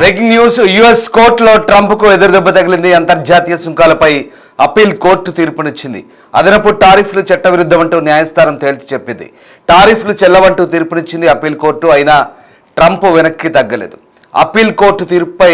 Breaking news. US కోర్టులో Trump కు ఎదురుదెబ్బ తగిలింది. అంతర్జాతీయ సుంకాలపై అప్పీల్ కోర్టు తీర్పునిచ్చింది. అదనపు టారిఫ్లు చట్టవిరుద్ధమంటూ న్యాయస్థానం తేల్చి చెప్పింది. టారిఫ్లు చెల్లవంటూ తీర్పునిచ్చింది అప్పీల్ కోర్టు. అయినా ట్రంప్ వెనక్కి తగ్గలేదు. అప్పీల్ కోర్టు తీర్పుపై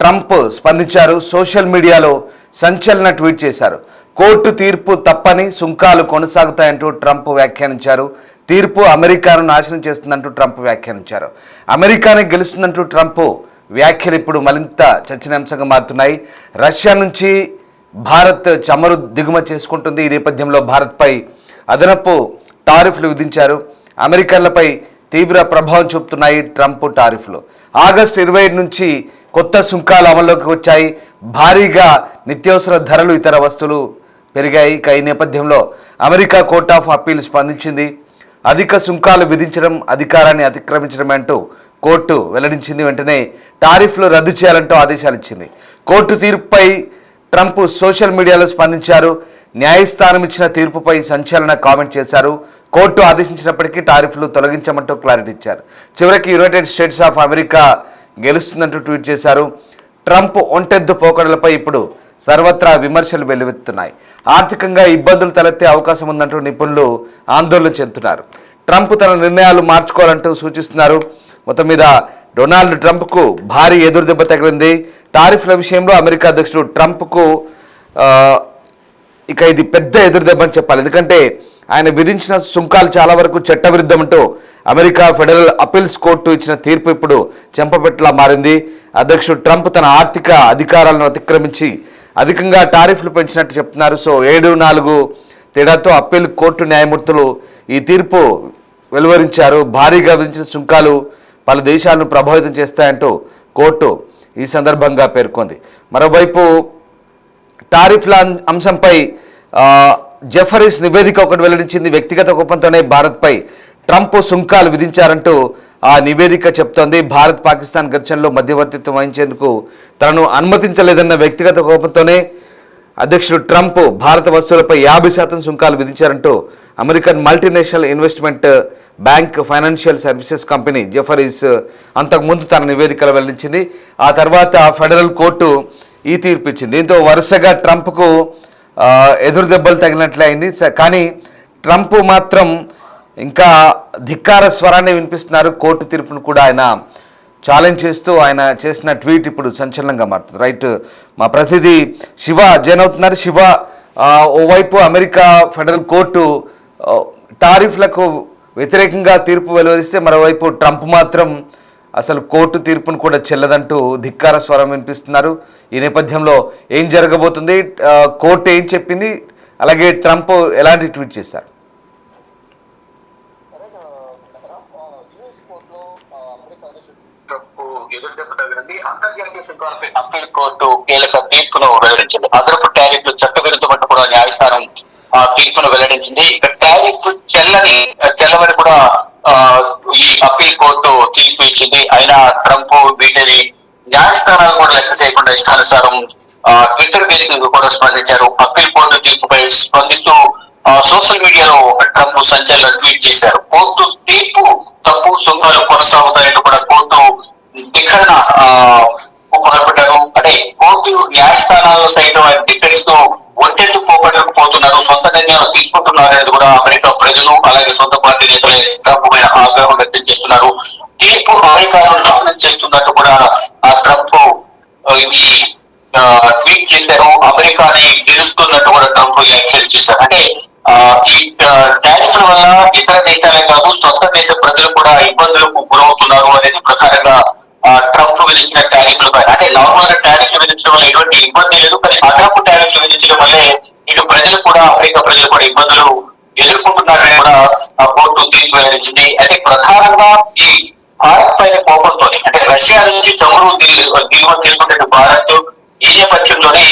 ట్రంప్ స్పందించారు. సోషల్ మీడియాలో సంచలన ట్వీట్ చేశారు. కోర్టు తీర్పు తప్పని, సుంకాలు కొనసాగుతాయంటూ ట్రంప్ వ్యాఖ్యానించారు. తీర్పు అమెరికాను నాశనం చేస్తుందంటూ ట్రంప్ వ్యాఖ్యానించారు. అమెరికానే గెలుస్తుందంటూ ట్రంప్ వ్యాఖ్యలు ఇప్పుడు మరింత చర్చనీయాంశంగా మారుతున్నాయి. రష్యా నుంచి భారత్ చమురు దిగుమతి చేసుకుంటుంది. ఈ నేపథ్యంలో భారత్పై అదనపు టారిఫ్లు విధించారు. అమెరికన్లపై తీవ్ర ప్రభావం చూపుతున్నాయి ట్రంప్ టారిఫ్లు. ఆగస్టు 27 నుంచి కొత్త సుంకాలు అమల్లోకి వచ్చాయి. భారీగా నిత్యావసర ధరలు, ఇతర వస్తువులు పెరిగాయి. ఈ నేపథ్యంలో అమెరికా కోర్ట్ ఆఫ్ అప్పీల్ స్పందించింది. అధిక సుంకాలు విధించడం అధికారాన్ని అతిక్రమించడం అంటూ కోర్టు వెల్లడించింది. వెంటనే టారిఫ్లు రద్దు చేయాలంటూ ఆదేశాలు ఇచ్చింది. కోర్టు తీర్పుపై ట్రంప్ సోషల్ మీడియాలో స్పందించారు. న్యాయస్థానం ఇచ్చిన తీర్పుపై సంచలన కామెంట్ చేశారు. కోర్టు ఆదేశించినప్పటికీ టారిఫ్లు తొలగించమంటూ క్లారిటీ ఇచ్చారు. చివరికి యునైటెడ్ స్టేట్స్ ఆఫ్ అమెరికా గెలుస్తుందంటూ ట్వీట్ చేశారు. ట్రంప్ ఒంటెద్దు పోకడలపై ఇప్పుడు సర్వత్రా విమర్శలు వెల్లువెత్తుతున్నాయి. ఆర్థికంగా ఇబ్బందులు తలెత్తే అవకాశం ఉందంటూ నిపుణులు ఆందోళన చెందుతున్నారు. ట్రంప్ తన నిర్ణయాలు మార్చుకోవాలంటూ సూచిస్తున్నారు. మొత్తం మీద డొనాల్డ్ ట్రంప్కు భారీ ఎదురుదెబ్బ తగిలింది. టారిఫ్ల విషయంలో అమెరికా అధ్యక్షుడు ట్రంప్కు ఇక ఇది పెద్ద ఎదురుదెబ్బ అని చెప్పాలి. ఎందుకంటే ఆయన విధించిన సుంకాలు చాలా వరకు చట్టవిరుద్ధమంటూ అమెరికా ఫెడరల్ అపీల్స్ కోర్టు ఇచ్చిన తీర్పు ఇప్పుడు చెంపపెట్టలా మారింది. అధ్యక్షుడు ట్రంప్ తన ఆర్థిక అధికారాలను అతిక్రమించి అధికంగా టారిఫ్లు పెంచినట్టు చెప్తున్నారు. సో 7-4 తేడాతో అప్పీల్ కోర్టు న్యాయమూర్తులు ఈ తీర్పు వెలువరించారు. భారీగా విధించిన సుంకాలు పలు దేశాలను ప్రభావితం చేస్తాయంటూ కోర్టు ఈ సందర్భంగా పేర్కొంది. మరోవైపు టారిఫ్ల అంశంపై జెఫరీస్ నివేదిక ఒకటి వెల్లడించింది. వ్యక్తిగత కోపంతోనే భారత్పై ట్రంప్ సుంకాలు విధించారంటూ ఆ నివేదిక చెప్తోంది. భారత్ పాకిస్తాన్ ఘర్షణలో మధ్యవర్తిత్వం వహించేందుకు తనను అనుమతించలేదన్న వ్యక్తిగత కోపంతోనే అధ్యక్షుడు ట్రంప్ భారత వస్తువులపై 50% సుంకాలు విధించారంటూ American multinational investment bank financial services company Jefferies అంతకుముందు తన నివేదికలు వెల్లడించింది. ఆ తర్వాత ఫెడరల్ కోర్టు ఈ తీర్పు ఇచ్చింది. దీంతో వరుసగా ట్రంప్కు ఎదురు దెబ్బలు తగిలినట్లే అయింది. కానీ ట్రంప్ మాత్రం ఇంకా ధిక్కార స్వరాన్ని వినిపిస్తున్నారు. కోర్టు తీర్పును కూడా ఆయన ఛాలెంజ్ చేస్తూ ఆయన చేసిన ట్వీట్ ఇప్పుడు సంచలనంగా మారుతుంది. రైట్, మా ప్రతినిధి శివ జాయిన్ అవుతున్నారు. శివ, ఓవైపు అమెరికా ఫెడరల్ కోర్టు టారిఫ్లకు వ్యతిరేకంగా తీర్పు వెలువరిస్తే మరోవైపు ట్రంప్ మాత్రం అసలు కోర్టు తీర్పును కూడా చెల్లదంటూ ధిక్కార స్వరం వినిపిస్తున్నారు. ఈ నేపథ్యంలో ఏం జరగబోతుంది, కోర్టు ఏం చెప్పింది, అలాగే ట్రంప్ ఎలాంటి ట్వీట్ చేశారు? అంతర్జాతీయ సుంకాలపై అప్పీల్ కోర్టు కీలక తీర్పును వెల్లడించింది. అదనపు టారిఫ్లు చట్టవిరుద్ధమంటూ కూడా న్యాయస్థానం ఆ తీర్పును వెల్లడించింది. ఇక టారిఫ్ చెల్లవని కూడా ఈ అప్పీల్ కోర్టు తీర్పు ఇచ్చింది. అయినా ట్రంప్ వీటిని న్యాయస్థానాలు కూడా లెక్క చేయకుండా ఇష్టానుసారం ట్విట్టర్ వేదికగా కూడా స్పందించారు. అప్పీల్ కోర్టు తీర్పుపై స్పందిస్తూ సోషల్ మీడియాలో ట్రంప్ సంచలన ట్వీట్ చేశారు. కోర్టు తీర్పు తప్పు, సుంకాలు కొనసాగుతాయంటూ కూడా కోర్టు ధిక్కరణ మొదలుపెట్టారు. అంటే కోర్టు న్యాయస్థానాల్లో సైతం డిఫెన్స్ తో ఒంటెత్తు పోతున్నారు, సొంత నిర్ణయాలు తీసుకుంటున్నారు అనేది కూడా అమెరికా ప్రజలు అలాగే సొంత పార్టీ నేతలే ట్రంప్ పైన ఆగ్రహం వ్యక్తం చేస్తున్నారు. తీర్పు అమెరికాను నాశనం చేస్తున్నట్టు కూడా ట్రంప్ ఈ ట్వీట్ చేశారు. అమెరికాని గెలుస్తున్నట్టు కూడా ట్రంప్ వ్యాఖ్యలు చేశారు. అంటే ఈ టారిఫ్ల వల్ల ఇతర దేశాలే కాదు సొంత దేశ ప్రజలు కూడా ఇబ్బందులకు గురవుతున్నారు అనేది ప్రధానంగా ట్రంప్ విధించిన టారిఫ్ల పైన. అంటే నార్మల్ గా టారిఫ్లు విధించడం వల్ల ఎటువంటి ఇబ్బంది లేదు, కానీ అదనపు టారిఫ్లు విధించడం వల్లే ఇటు ప్రజలు కూడా అమెరికా ప్రజలు కూడా ఇబ్బందులు ఎదుర్కొంటున్నారని కూడా కోర్టు తీర్పు వెల్లడించింది. అయితే ప్రధానంగా ఈ భారత్ పైన కోపంతో, అంటే రష్యా నుంచి చమురు దిగుమతి చేసుకుంటే భారత్ ఈ నేపథ్యంలోనే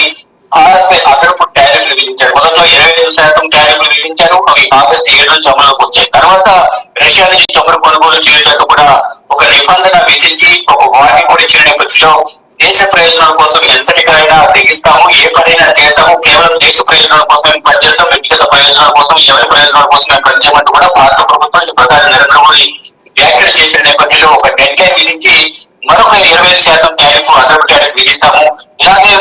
భారత్ పై అదనపు టారిఫ్లు విధించారు. మొదట్లో 25% టారిఫ్లు విధించారు. అవి ఆగస్టు 7 నుంచి అమలులోకి వచ్చాయి. తర్వాత రష్యా నుంచి చమురు కొనుగోలు చేయడానికి కూడా ఒక నిబంధన విధించి ఒక వార్నింగ్ కూడా ఇచ్చిన నేపథ్యంలో దేశ ప్రయోజనాల కోసం ఎంతటికైనా తెగిస్తాము, ఏ పనైనా చేస్తాము, కేవలం దేశ ప్రయోజనాల కోసం పనిచేస్తాం, వ్యక్తిగత ప్రయోజనాల కోసం ఎవరి ప్రయోజనాల కోసం పనిచేయమంటూ కూడా భారత ప్రభుత్వం ప్రధాని నరేంద్ర మోడీ వ్యాఖ్యలు చేసిన నేపథ్యంలో ఒక డెడ్ లైన్ విధించి మరొక 25% టారిఫ్ అదనపు టారిఫ్ విధిస్తాము. ఇలాగే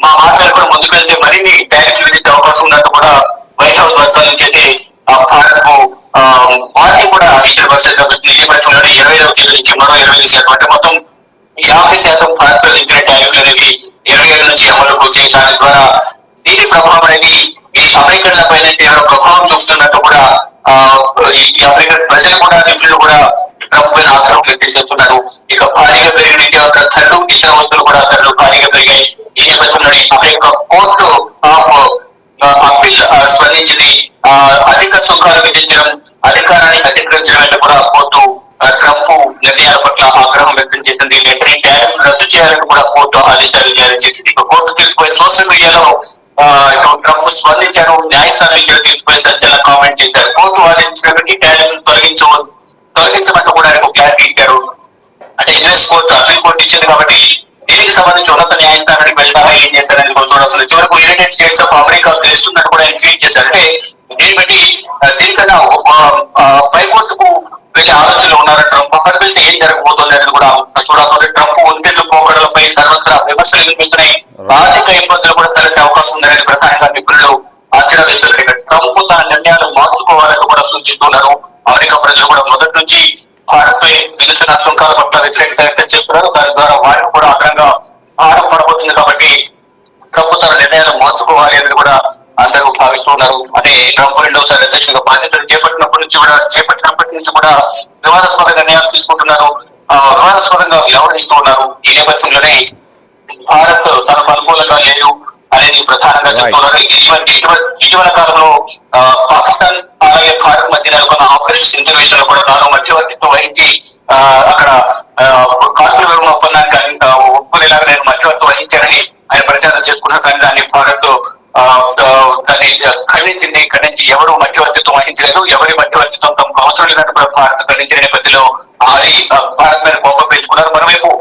మా మాటలు కూడా ముందుకు వెళ్తే మరిన్ని టారిఫ్ విధించే అవకాశం ఉన్నట్టు కూడా వైట్ హౌస్ వర్గాల నుంచి అయితే భారత్ కు వారికి కూడా ఇచ్చిన పరిస్థితి కనిపిస్తుంది. ఈ నేపథ్యంలో 25వ తేదీ నుంచి మరో 25% అంటే మొత్తం 50% భారత్ విధించిన టారిఫ్లు అనేవి 27 నుంచి అమలుకు వచ్చాయి. దాని ద్వారా దీని ప్రభావం అనేది ఈ అమెరికన్ల పైన తీవ్ర ప్రభావం చూపుతున్నట్టు కూడా ఈ అమెరికన్ ప్రజలు కూడా నిపుణులు కూడా ట్రంప్ పైన ఆగ్రహం వ్యక్తం చేస్తున్నారు. ఇక భారీగా పెరిగిన నిత్యావసర ధరలు, ఇతర వస్తువులు కూడా ధరలు భారీగా పెరిగాయి. ఈ నేపథ్యంలో అమెరికా కోర్టు అప్పీల్ స్పందించింది. అధిక సుంకాలు విధించడం, అధికారాన్ని అతిక్రమించడం అంటే కూడా కోర్టు ట్రంప్ నిర్ణయాల పట్ల ఆగ్రహం వ్యక్తం చేసింది. వెంటనే టారిఫ్ రద్దు చేయాలని కూడా కోర్టు ఆదేశాలు జారీ చేసింది. కోర్టు తీర్పుపై సోషల్ మీడియాలో ట్రంప్ స్పందించారు. న్యాయస్థానం ఇచ్చిన తీర్పుపై సంచలన కామెంట్ చేశారు. కోర్టు ఆదేశించినటువంటి టారిఫ్ తొలగించమంటూ కూడా ఆయన క్లారిటీ ఇచ్చారు. అంటే యుఎస్ కోర్టు అప్పీల్ కోర్టు ఇచ్చింది కాబట్టి దీనికి సంబంధించి ఉన్నత న్యాయస్థానానికి వెళ్తారా ఏం చేస్తారని కూడా చూడాల్సింది. చివరకు యునైటెడ్ స్టేట్స్ ఆఫ్ అమెరికా గెలుస్తుందని కూడా ఆయన ట్వీట్ చేశారు. అంటే దీన్ని బట్టి దీనికన్నా పైకోర్టుకు వెళ్ళే ఆలోచనలు ఉన్నారు ట్రంప్. అక్కడికి వెళ్తే ఏం జరగబోతుంది అనేది కూడా చూడాల్సింది. ట్రంప్ ఒంటెలు పోకడలపై సర్వత్రా విమర్శలు వినిపిస్తున్నాయి. ఆర్థిక ఇబ్బందులు కూడా తలెత్తే అవకాశం ఉందనేది ప్రధానంగా నిపుణులు అంచనా వేస్తున్నారు. ఇక ట్రంప్ తన నిర్ణయాలు మార్చుకోవాలని కూడా సూచిస్తున్నారు. అమెరికా ప్రజలు కూడా మొదటి నుంచి భారత్ పై విధిస్తున్న సుంకాల పట్ల వ్యతిరేకత వ్యక్తం చేస్తున్నారు. దాని ద్వారా వారికి కూడా అగ్రంగా భారం పడబోతుంది. కాబట్టి ట్రంప్ తన నిర్ణయాలు మార్చుకోవాలి అనేది కూడా అందరూ భావిస్తున్నారు. అంటే ట్రంప్ రెండోసారి అధ్యక్షుడిగా బాధ్యతలు చేపట్టినప్పటి నుంచి కూడా వివాదాస్పద నిర్ణయాలు తీసుకుంటున్నారు, వివాదాస్పదంగా వ్యవహరిస్తూ ఉన్నారు. ఈ నేపథ్యంలోనే భారత్ తనకు అనుకూలంగా లేదు అనేది ప్రధానంగా చెప్తున్నారు. ఇటీవల కాలంలో పాకిస్తాన్ అలాగే భారత్ మధ్య నెలకొన్న ఆపరేషన్ సింధూర్ విషయంలో కూడా తాను మధ్యవర్తిత్వం వహించి అక్కడ కార్గిల్ విరమణ ఒప్పందానికి ఒప్పుకునేలాగా నేను మధ్యవర్తి వహించానని ఆయన ప్రచారం చేసుకున్నారు. కానీ దాన్ని భారత్ దాన్ని ఖండించి ఎవరు మధ్యవర్తిత్వం వహించలేదు, ఎవరి మధ్యవర్తిత్వం తమకు అవసరం లేదంటే కూడా భారత్ ఖండించిన నేపథ్యంలో భారత్ మీద కోపం పెంచుకున్నారు. మరోవైపు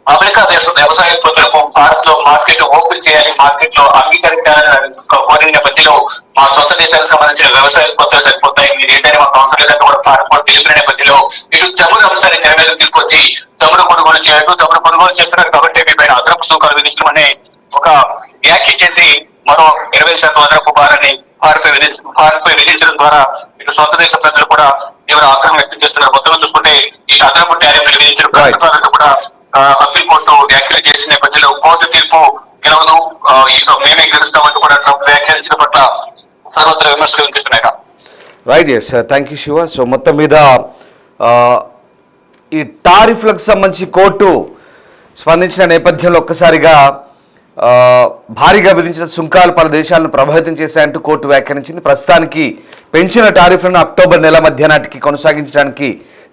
అమెరికా దేశం వ్యవసాయ ఉత్పత్తులకు భారత్ లో మార్కెట్ ఓపెన్ చేయాలి, మార్కెట్ లో అంగీకరించాలని కోరిన నేపథ్యంలో మా సొంత దేశానికి సంబంధించిన వ్యవసాయ ఉత్పత్తులు సరిపోతాయి, మీ దేశాన్ని మాకు అవసరం లేదంటే కూడా భారత్ కూడా తెలిపిన నేపథ్యంలో ఇటు చమురు అంశాన్ని తెర మీద తీసుకొచ్చి చమురు కొనుగోలు చేస్తున్నారు కాబట్టి మీ పైన అదనపు సుంకాలు విధిస్తామని ఒక వ్యాఖ్య చేసి మరో 20% అదనపు భారాన్ని భారత్ పై విధించడం ద్వారా ఇటు సొంత దేశ ప్రజలు కూడా తీవ్ర ఆగ్రహం వ్యక్తం చేస్తున్నారు. మొత్తం చూసుకుంటే ఈ అదనపు టారిఫ్ విధించడం ప్రభుత్వాలను కూడా అప్పీల్ కోర్టు వ్యాఖ్యలు చేసిన నేపథ్యంలో కోర్టు తీర్పు గెలవదు, మేమే గెలుస్తామంటూ కూడా ట్రంప్ వ్యాఖ్యానించిన పట్ల సర్వత్రా విమర్శలు వినిపిస్తున్నాయి. Right, yes, thank you Shiva. So మొత్తం మీద ఈ టారిఫ్లకు సంబంధించి కోర్టు స్పందించిన నేపథ్యంలో ఒక్కసారిగా భారీగా విధించిన సుంకాలు పలు దేశాలను ప్రభావితం చేశాయంటూ కోర్టు వ్యాఖ్యానించింది. ప్రస్తుతానికి పెంచిన టారిఫ్లను అక్టోబర్ నెల మధ్య నాటికి కొనసాగించడానికి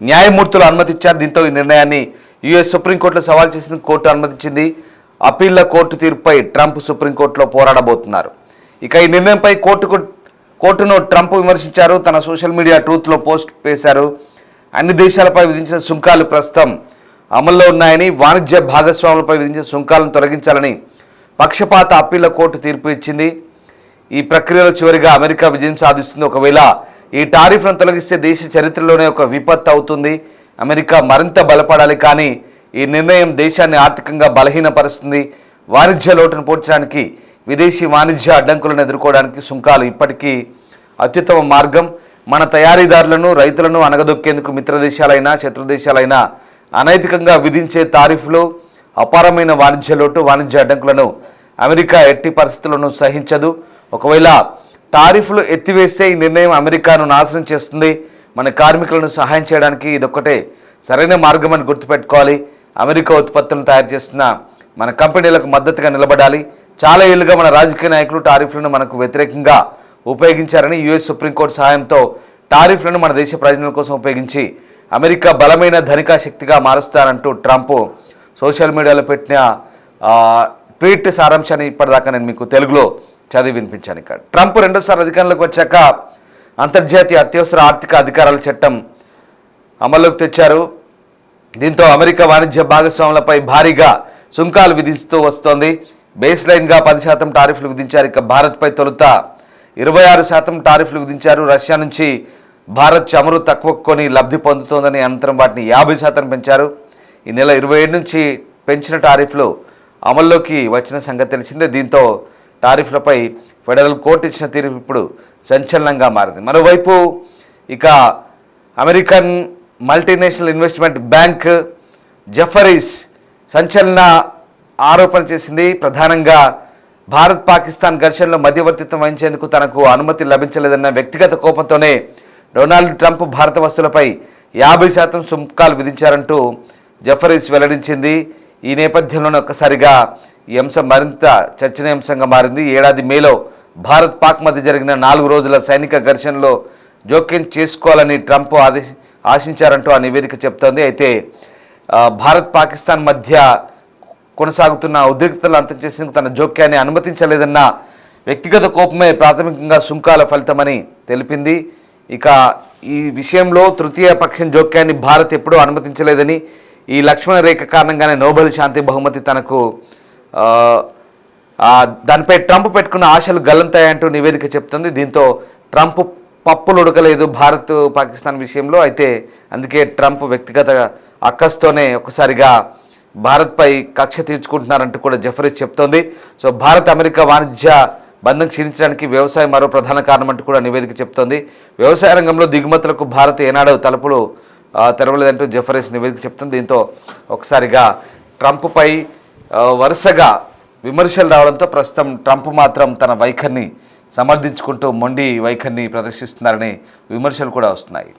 న్యాయమూర్తులు అనుమతిచ్చారు. దీంతో ఈ నిర్ణయాన్ని యుఎస్ సుప్రీంకోర్టులో సవాల్ చేసింది కోర్టు అనుమతించింది. అప్పీళ్ల కోర్టు తీర్పుపై ట్రంప్ సుప్రీంకోర్టులో పోరాడబోతున్నారు. ఇక ఈ నిర్ణయంపై కోర్టును ట్రంప్ విమర్శించారు. తన సోషల్ మీడియా ట్రూత్లో పోస్ట్ వేశారు. అన్ని దేశాలపై విధించిన సుంకాలు ప్రస్తుతం అమల్లో ఉన్నాయని, వాణిజ్య భాగస్వాములపై విధించిన సుంకాలను తొలగించాలని పక్షపాత అప్పీళ్ల కోర్టు తీర్పు ఇచ్చింది. ఈ ప్రక్రియలో చివరిగా అమెరికా విజయం సాధిస్తుంది. ఒకవేళ ఈ టారిఫ్లను తొలగిస్తే దేశ చరిత్రలోనే ఒక విపత్తు అవుతుంది. అమెరికా మరింత బలపడాలి, కానీ ఈ నిర్ణయం దేశాన్ని ఆర్థికంగా బలహీనపరుస్తుంది. వాణిజ్య లోటును పూడ్చడానికి, విదేశీ వాణిజ్య అడ్డంకులను ఎదుర్కోవడానికి సుంకాలు ఇప్పటికీ అత్యుత్తమ మార్గం. మన తయారీదారులను, రైతులను అణగదొక్కేందుకు మిత్రదేశాలైనా శత్రుదేశాలైనా అనైతికంగా విధించే టారిఫ్లు, అపారమైన వాణిజ్య లోటు, వాణిజ్య అడ్డంకులను అమెరికా ఎట్టి పరిస్థితులను సహించదు. ఒకవేళ టారిఫ్లు ఎత్తివేస్తే ఈ నిర్ణయం అమెరికాను నాశనం చేస్తుంది. మన కార్మికులను సహాయం చేయడానికి ఇదొక్కటే సరైన మార్గం అని గుర్తుపెట్టుకోవాలి. అమెరికా ఉత్పత్తులను తయారు చేస్తున్న మన కంపెనీలకు మద్దతుగా నిలబడాలి. చాలా ఏళ్లుగా మన రాజకీయ నాయకులు టారిఫ్లను మనకు వ్యతిరేకంగా ఉపయోగించారని, యుఎస్ సుప్రీంకోర్టు సహాయంతో టారిఫ్లను మన దేశ ప్రయోజనాల కోసం ఉపయోగించి అమెరికా బలమైన ధనిక శక్తిగా మారుస్తానంటూ ట్రంప్ సోషల్ మీడియాలో పెట్టిన ట్వీట్ సారాంశాన్ని ఇప్పటిదాకా నేను మీకు తెలుగులో చదివి వినిపించాను. ఇక్కడ ట్రంప్ రెండోసారి అధికారంలోకి వచ్చాక అంతర్జాతీయ అత్యవసర ఆర్థిక అధికారాల చట్టం అమల్లోకి తెచ్చారు. దీంతో అమెరికా వాణిజ్య భాగస్వాములపై భారీగా సుంకాలు విధిస్తూ వస్తోంది. బేస్ లైన్గా 10% టారిఫ్లు విధించారు. ఇక భారత్పై తొలుత 26% టారిఫ్లు విధించారు. రష్యా నుంచి భారత్ చమురు తక్కువ కొని లబ్ధి పొందుతోందని, అనంతరం వాటిని 50% పెంచారు. ఈ నెల 27 నుంచి పెంచిన టారిఫ్లు అమల్లోకి వచ్చిన సంగతి తెలిసిందే. దీంతో టారిఫ్లపై ఫెడరల్ కోర్టు ఇచ్చిన తీర్పు ఇప్పుడు సంచలనంగా మారింది. మరోవైపు ఇక American multinational investment bank Jeffries సంచలన ఆరోపణ చేసింది. ప్రధానంగా భారత్ పాకిస్తాన్ ఘర్షణలో మధ్యవర్తిత్వం వహించేందుకు తనకు అనుమతి లభించలేదన్న వ్యక్తిగత కోపంతోనే డొనాల్డ్ ట్రంప్ భారత వస్తువులపై 50% సుంకాలు విధించారంటూ జెఫరీస్ వెల్లడించింది. ఈ నేపథ్యంలోనే ఒక్కసారిగా ఈ అంశం మరింత చర్చనీయాంశంగా మారింది. ఏడాది మేలో భారత్ పాక్ మధ్య జరిగిన 4 రోజుల సైనిక ఘర్షణలో జోక్యం చేసుకోవాలని ట్రంప్ ఆశించారంటూ ఆ నివేదిక చెప్తోంది. అయితే భారత్ పాకిస్తాన్ మధ్య కొనసాగుతున్న ఉద్రిక్తతలు అంతం చేసేందుకు తన జోక్యాన్ని అనుమతించలేదన్న వ్యక్తిగత కోపమే ప్రాథమికంగా సుంకాల ఫలితమని తెలిపింది. ఇక ఈ విషయంలో తృతీయ పక్షం జోక్యాన్ని భారత్ ఎప్పుడూ అనుమతించలేదని, ఈ లక్ష్మణ రేఖ కారణంగానే నోబెల్ శాంతి బహుమతి తనకు దానిపై ట్రంప్ పెట్టుకున్న ఆశలు గల్లంతాయంటూ నివేదిక చెప్తుంది. దీంతో ట్రంప్ పప్పులు ఉడకలేదు భారత్ పాకిస్తాన్ విషయంలో. అయితే అందుకే ట్రంప్ వ్యక్తిగత అక్కస్తోనే ఒకసారిగా భారత్పై కక్ష తీర్చుకుంటున్నారంటూ కూడా జెఫరీస్ చెప్తోంది. సో భారత్ అమెరికా వాణిజ్య బంధం క్షీణించడానికి వ్యవసాయం మరో ప్రధాన కారణం అంటూ కూడా నివేదిక చెప్తోంది. వ్యవసాయ రంగంలో దిగుమతులకు భారత్ ఏనాడు తలుపులు తెరవలేదంటూ జెఫరీస్ నివేదిక చెప్తుంది. దీంతో ఒకసారిగా ట్రంప్పై వరుసగా విమర్శలు రావడంతో ప్రస్తుతం ట్రంప్ మాత్రం తన వైఖరిని సమర్థించుకుంటూ మొండి వైఖరిని ప్రదర్శిస్తున్నారనే విమర్శలు కూడా వస్తున్నాయి.